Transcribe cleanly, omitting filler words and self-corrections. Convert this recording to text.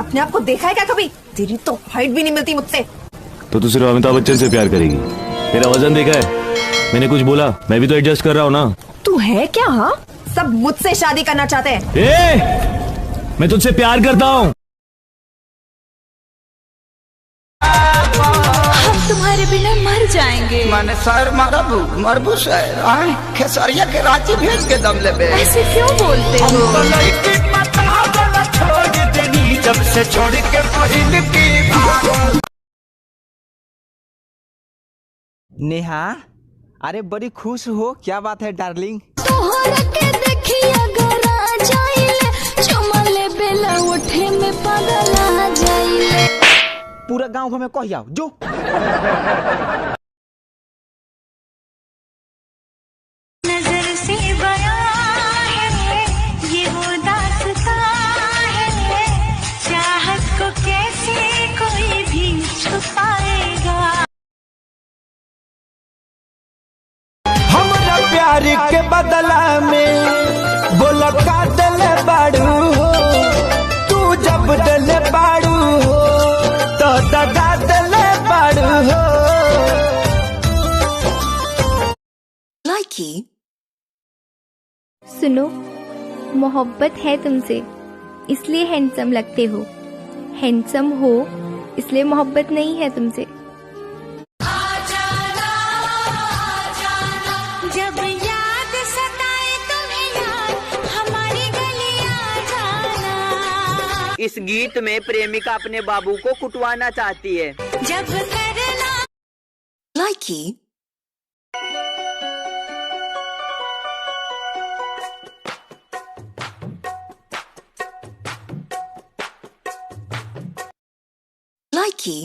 अपने आप को देखा है क्या कभी? तेरी तो हाइट भी नहीं मिलती मुझसे। तो तू सिर्फ अमिताभ बच्चन से प्यार करेगी? मेरा वजन देखा है? मैंने कुछ बोला? मैं भी तो एडजस्ट कर रहा हूँ ना। तू है क्या? हाँ, सब मुझसे शादी करना चाहते हैं। मैं तुझसे प्यार करता हूँ। हम तुम्हारे बिना मर जाएंगे। मैंने सर मरबू मरबू सर आए खेसरिया के रांची भेज के दम लेबे। ऐसे क्यों बोलते हो? छोड़ देनी जब से छोड़ के पहिल की। नेहा, अरे बड़ी खुश हो, क्या बात है डार्लिंग? तोहरा के देखी अगर आ जाइले, चुमले बेला उठे में पागल आ जाइले। पूरा गांव में कह जाओ जो। नजर से बयां है ये वो दास्तां है, चाहत को कैसे कोई भी छुपाएगा। हमरा प्यार के बदला में बोला का दले बाड़ू हो, तू जब दले बाड़ू हो तो दगा दले बाड़ू हो। लाइकी सुनो, मोहब्बत है तुमसे इसलिए हैंडसम लगते हो, हैंडसम हो इसलिए मोहब्बत नहीं है तुमसे। जब याद सताए तुम्हें यार हमारी गलियां जाना। इस गीत में प्रेमिका अपने बाबू को कुटवाना चाहती है। जब करना लाइकी लाइकी